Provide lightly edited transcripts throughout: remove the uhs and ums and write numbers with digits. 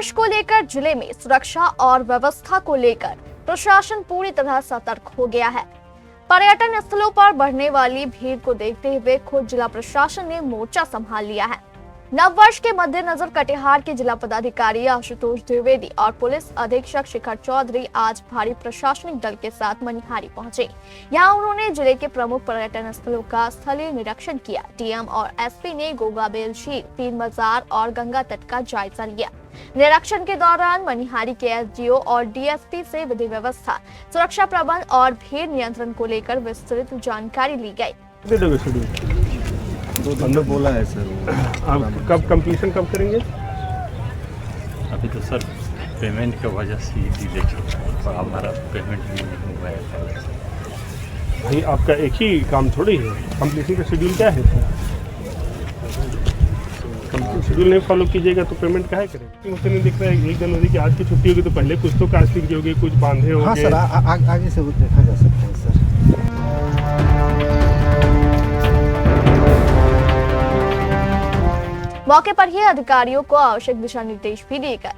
नववर्ष को लेकर जिले में सुरक्षा और व्यवस्था को लेकर प्रशासन पूरी तरह सतर्क हो गया है। पर्यटन स्थलों पर बढ़ने वाली भीड़ को देखते हुए खुद जिला प्रशासन ने मोर्चा संभाल लिया है। नववर्ष के मद्देनजर कटिहार के जिला पदाधिकारी आशुतोष द्विवेदी और पुलिस अधीक्षक शिखर चौधरी आज भारी प्रशासनिक दल के साथ मनिहारी पहुंचे। यहां उन्होंने जिले के प्रमुख पर्यटन स्थलों का स्थलीय निरीक्षण किया। डीएम और एसपी ने गोगा बेल झील, पीर मजार और गंगा तट का जायजा लिया। निरीक्षण के दौरान मनिहारी के एसडीओ और डीएसपी से विधि व्यवस्था, सुरक्षा प्रबंध और भीड़ नियंत्रण को लेकर विस्तृत जानकारी ली गयी। तो हमने बोला है सर। आप कब कंप्लीशन कब करेंगे? अभी तो सर पेमेंट की वजह से ही डिले चल रहा है और हमारा पेमेंट भी नहीं हुआ है। भाई आपका एक ही काम थोड़ी है, कंप्लीशन का शेड्यूल क्या है? शेड्यूल नहीं फॉलो कीजिएगा तो पेमेंट काहे करें? मुझे नहीं दिख रहा है 1 जनवरी की आज की छुट्टी होगी तो पहले कुछ तो कास्टिंग की होगी, कुछ बांधे होंगे। हाँ सर, आगे से वो देखा जा सकता है सर। मौके पर ही अधिकारियों को आवश्यक दिशा निर्देश भी दिए गए।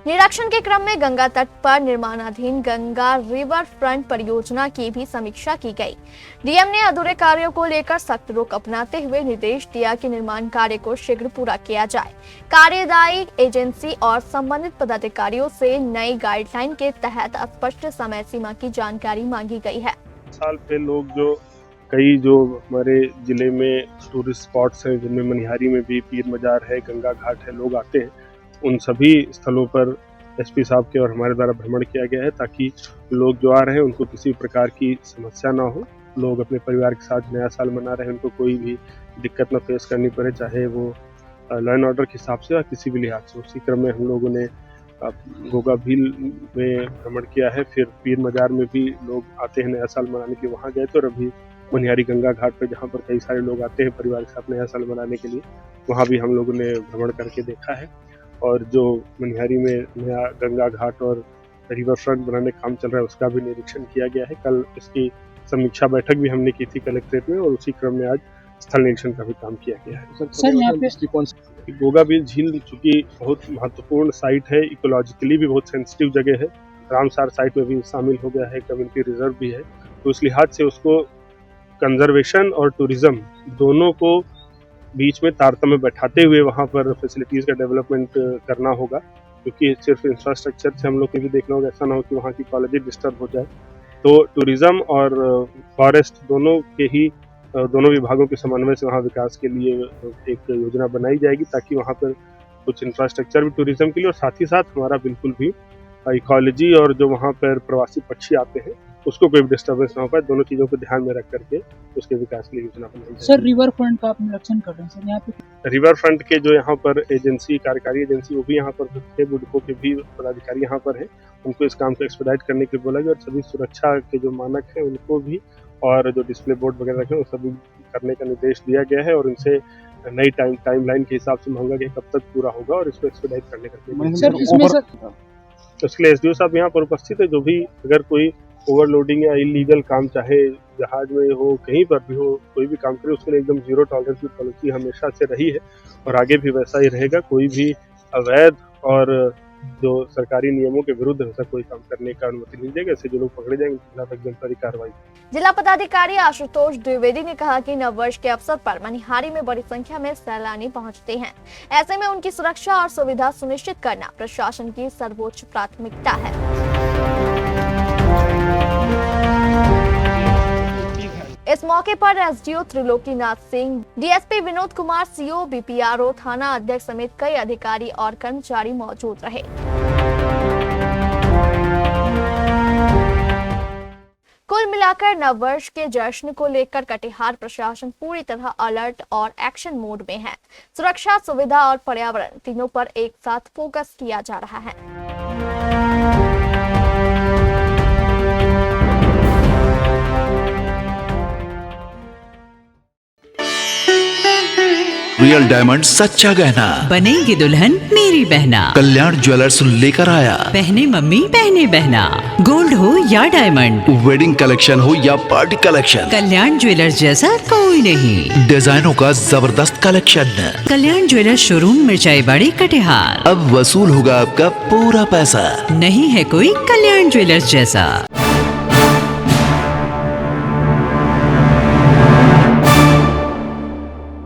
निरीक्षण के क्रम में गंगा तट पर निर्माणाधीन गंगा रिवर फ्रंट परियोजना की भी समीक्षा की गई। डीएम ने अधूरे कार्यों को लेकर सख्त रुख अपनाते हुए निर्देश दिया कि निर्माण कार्य को शीघ्र पूरा किया जाए। कार्यदायी एजेंसी और संबंधित पदाधिकारियों से नई गाइडलाइन के तहत स्पष्ट समय सीमा की जानकारी मांगी गई है। साल पे लोग जो हमारे जिले में टूरिस्ट स्पॉट्स हैं, जिनमें मनिहारी में भी पीर मजार है, गंगा घाट है, लोग आते हैं, उन सभी स्थलों पर एसपी साहब के और हमारे द्वारा भ्रमण किया गया है ताकि लोग जो आ रहे हैं उनको किसी प्रकार की समस्या ना हो। लोग अपने परिवार के साथ नया साल मना रहे हैं, उनको कोई भी दिक्कत ना फेस करनी पड़े, चाहे वो लॉ एंड ऑर्डर के हिसाब से या किसी भी लिहाज से। उसी क्रम में हम लोगों ने गोगा भील में भ्रमण किया है, फिर पीर मजार में भी लोग आते हैं नया साल मनाने के, वहाँ गए तो। और अभी मनिहारी गंगा घाट पे जहाँ पर कई सारे लोग आते हैं परिवार के साथ नया साल मनाने के लिए, वहाँ भी हम लोगों ने भ्रमण करके देखा है। और जो मनिहारी में नया गंगा घाट और रिवर फ्रंट बनाने का काम चल रहा है उसका भी निरीक्षण किया गया है। कल इसकी समीक्षा बैठक भी हमने की थी कलेक्ट्रेट में और उसी क्रम में आज स्थल निरीक्षण का भी काम किया गया है। सर यहाँ पे गोगा बील झील चूंकि बहुत महत्वपूर्ण साइट है, इकोलॉजिकली भी बहुत सेंसिटिव जगह है, रामसार साइट में भी शामिल हो गया है, कम्युनिटी रिजर्व भी है, तो इस लिहाज से उसको कंजर्वेशन और टूरिज्म दोनों को बीच में तारतम्य बैठाते हुए वहाँ पर फैसिलिटीज़ का डेवलपमेंट करना होगा, क्योंकि सिर्फ इंफ्रास्ट्रक्चर से हम लोग को भी देखना होगा, ऐसा ना हो कि वहाँ की क्वालिटी डिस्टर्ब हो जाए। तो टूरिज्म और फॉरेस्ट दोनों विभागों के समन्वय से वहाँ विकास के लिए एक योजना बनाई जाएगी ताकि वहाँ पर कुछ इंफ्रास्ट्रक्चर भी टूरिज्म के लिए और साथ ही साथ हमारा बिल्कुल भी इकोलॉजी और जो वहाँ पर प्रवासी पक्षी आते हैं उसको कोई डिस्टर्बेंस ना हो पाए। दोनों चीज़ों को ध्यान में रख करके उसके विकास के लिए योजना बनाई जाएगी। सर रिवर फ्रंट का आप निरीक्षण कर रहे हैं सर, यहाँ पे रिवर फ्रंट के जो यहाँ पर एजेंसी, कार्यकारी एजेंसी, वो भी यहाँ पर थे, बुडको के भी पदाधिकारी यहाँ पर हैं, उनको इस काम को एक्सपेडाइट करने के बोला गया और सभी सुरक्षा के जो मानक हैं उनको भी और जो डिस्प्ले बोर्ड वगैरह हैं वो सभी करने का निर्देश दिया गया है और इनसे नई टाइमलाइन के हिसाब से मांगा गया कब तक पूरा होगा और इसको एक्सपेडाइट करने का। सर इसमें सर उसके लिए एसडीओ साहब यहाँ पर उपस्थित है। जो भी अगर कोई ओवरलोडिंग या इलीगल काम, चाहे जहाज में हो, कहीं पर भी हो, कोई भी काम करे, उसके लिए एकदम जीरो टॉलरेंस की पॉलिसी हमेशा से रही है और आगे भी वैसा ही रहेगा। कोई भी अवैध और जो सरकारी नियमों के विरुद्ध ऐसा कोई काम करने का अनुमति नहीं देगा। ऐसे जो लोग पकड़े जाएंगे उनके खिलाफ एग्जाम्पलरी कार्रवाई। जिला पदाधिकारी आशुतोष द्विवेदी ने कहा कि नववर्ष के अवसर पर मनिहारी में बड़ी संख्या में सैलानी पहुंचते हैं। ऐसे में उनकी सुरक्षा और सुविधा सुनिश्चित करना प्रशासन की सर्वोच्च प्राथमिकता है। इस मौके पर SDO Trilokinath Singh, DSP Vinod Kumar, CO, BPRO, थाना अध्यक्ष समेत कई अधिकारी और कर्मचारी मौजूद रहे। कुल मिलाकर नववर्ष के जश्न को लेकर कटिहार प्रशासन पूरी तरह अलर्ट और एक्शन मोड में है। सुरक्षा, सुविधा और पर्यावरण तीनों पर एक साथ फोकस किया जा रहा है। We रियल डायमंड सच्चा गहना। बनेगी दुल्हन मेरी बहना। कल्याण ज्वेलर्स लेकर आया। पहने मम्मी पहने बहना। गोल्ड हो या डायमंड, वेडिंग कलेक्शन हो या पार्टी कलेक्शन, कल्याण ज्वेलर्स जैसा कोई नहीं। डिजाइनों का जबरदस्त कलेक्शन। कल्याण ज्वेलर्स शोरूम मिर्चाई बाड़ी कटिहार। अब वसूल होगा आपका पूरा पैसा। नहीं है कोई कल्याण ज्वेलर्स जैसा।